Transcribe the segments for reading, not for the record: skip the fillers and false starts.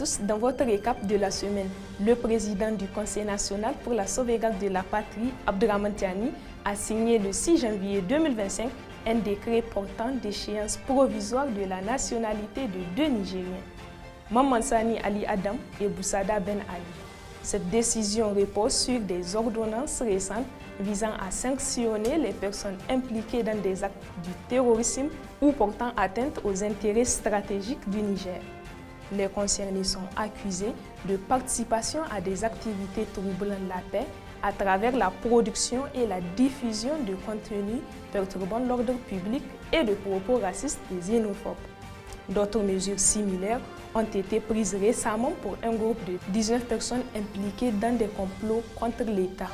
tous, dans votre récap de la semaine, le président du Conseil national pour la sauvegarde de la patrie, Abdourahmane Tiani, a signé le 6 janvier 2025 un décret portant d'échéance provisoire de la nationalité de 2 Nigériens, Mamman Sani Ali Adam et Boussada Ben Ali. Cette décision repose sur des ordonnances récentes visant à sanctionner les personnes impliquées dans des actes du terrorisme ou portant atteinte aux intérêts stratégiques du Niger. Les concernés sont accusés de participation à des activités troublant la paix à travers la production et la diffusion de contenus perturbant l'ordre public et de propos racistes et xénophobes. D'autres mesures similaires ont été prises récemment pour un groupe de 19 personnes impliquées dans des complots contre l'État.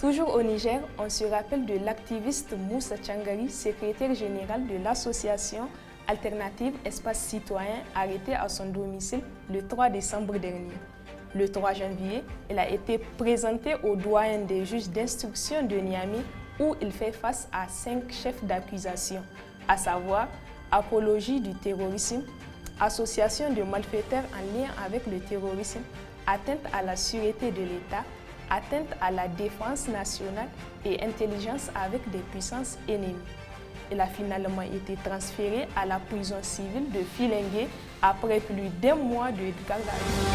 Toujours au Niger, on se rappelle de l'activiste Moussa Tchangari, secrétaire général de l'association Alternative Espace Citoyen, arrêté à son domicile le 3 décembre dernier. Le 3 janvier, il a été présenté au doyen des juges d'instruction de Niamey où il fait face à 5 chefs d'accusation, à savoir apologie du terrorisme, association de malfaiteurs en lien avec le terrorisme, atteinte à la sûreté de l'État, atteinte à la défense nationale et intelligence avec des puissances ennemies. Il a finalement été transféré à la prison civile de Filengue après plus d'1 mois de garde à vue.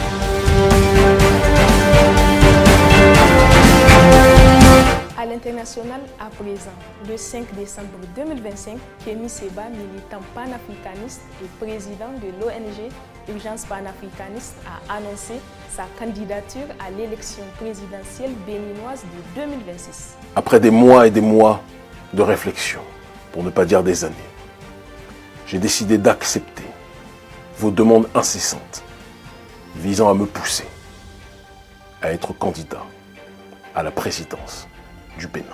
À l'international, à présent, le 5 décembre 2025, Kémy Séba, militant panafricaniste et président de l'ONG Urgence panafricaniste, a annoncé sa candidature à l'élection présidentielle béninoise de 2026. Après des mois et des mois de réflexion, pour ne pas dire des années, j'ai décidé d'accepter vos demandes incessantes visant à me pousser à être candidat à la présidence du Bénin.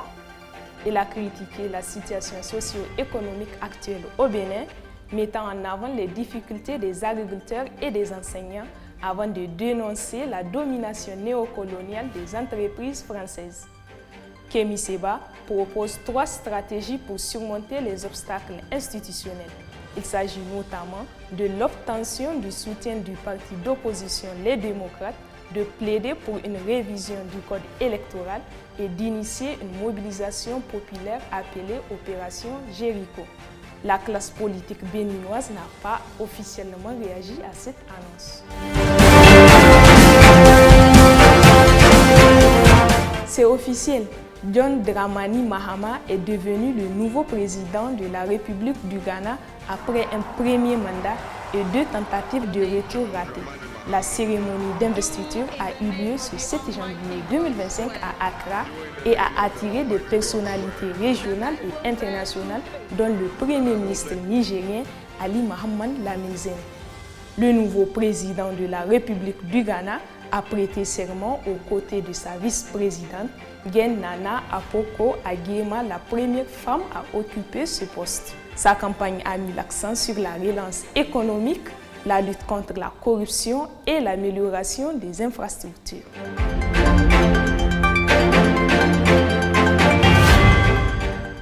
Il a critiqué la situation socio-économique actuelle au Bénin, mettant en avant les difficultés des agriculteurs et des enseignants avant de dénoncer la domination néocoloniale des entreprises françaises. Kémy Séba propose 3 stratégies pour surmonter les obstacles institutionnels. Il s'agit notamment de l'obtention du soutien du parti d'opposition Les Démocrates, de plaider pour une révision du code électoral et d'initier une mobilisation populaire appelée Opération Jéricho. La classe politique béninoise n'a pas officiellement réagi à cette annonce. C'est officiel, John Dramani Mahama est devenu le nouveau président de la République du Ghana après un premier mandat et 2 tentatives de retour ratées. La cérémonie d'investiture a eu lieu ce 7 janvier 2025 à Accra et a attiré des personnalités régionales et internationales, dont le Premier ministre nigérien Ali Mohamed Lamine Zen. Le nouveau président de la République du Ghana a prêté serment aux côtés de sa vice-présidente, Gen Nana Akufo-Addo, la première femme à occuper ce poste. Sa campagne a mis l'accent sur la relance économique, la lutte contre la corruption et l'amélioration des infrastructures.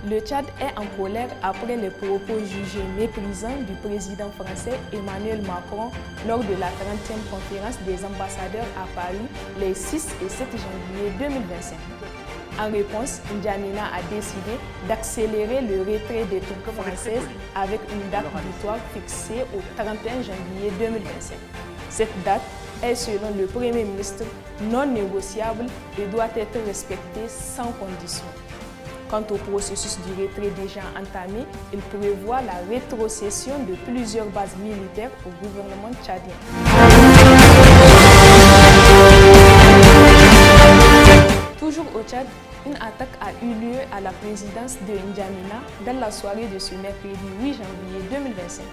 Le Tchad est en colère après les propos jugés méprisants du président français Emmanuel Macron lors de la 30e conférence des ambassadeurs à Paris les 6 et 7 janvier 2025. En réponse, N'Djamena a décidé d'accélérer le retrait des troupes françaises avec une date butoir fixée au 31 janvier 2025. Cette date est, selon le Premier ministre, non négociable et doit être respectée sans condition. Quant au processus du retrait déjà entamé, il prévoit la rétrocession de plusieurs bases militaires au gouvernement tchadien. Toujours au Tchad, une attaque a eu lieu à la présidence de N'Djamena dans la soirée de ce mercredi 8 janvier 2025.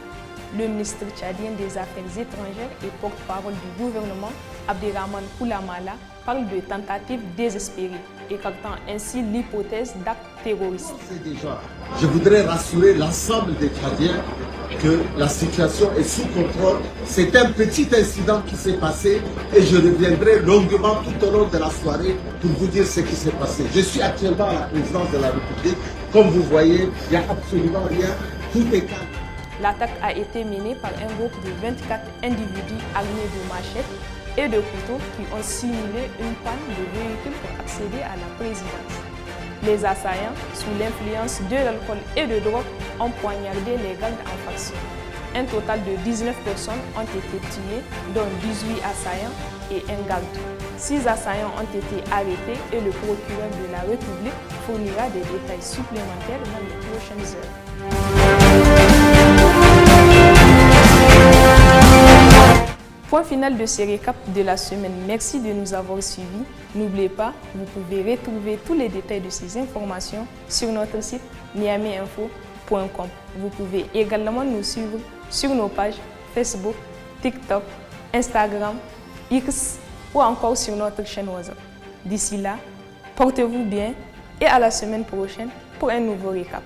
Le ministre tchadien des Affaires étrangères et porte-parole du gouvernement, Abderrahmane Koulamala, parle de tentatives désespérées, écartant ainsi l'hypothèse d'actes terroristes. Je voudrais rassurer l'ensemble des Tchadiens que la situation est sous contrôle. C'est un petit incident qui s'est passé et je reviendrai longuement tout au long de la soirée pour vous dire ce qui s'est passé. Je suis actuellement à la présidence de la République. Comme vous voyez, il n'y a absolument rien tout est calme. L'attaque a été menée par un groupe de 24 individus armés de machettes et de couteaux qui ont simulé une panne de véhicule pour accéder à la présidence. Les assaillants, sous l'influence de l'alcool et de drogue, ont poignardé les gardes en faction. Un total de 19 personnes ont été tuées, dont 18 assaillants et un garde. 6 assaillants ont été arrêtés et le procureur de la République fournira des détails supplémentaires dans les prochaines heures. Point final de ce récap de la semaine. Merci de nous avoir suivis. N'oubliez pas, vous pouvez retrouver tous les détails de ces informations sur notre site niameyinfo.com. Vous pouvez également nous suivre sur nos pages Facebook, TikTok, Instagram, X ou encore sur notre chaîne WhatsApp. D'ici là, portez-vous bien et à la semaine prochaine pour un nouveau récap.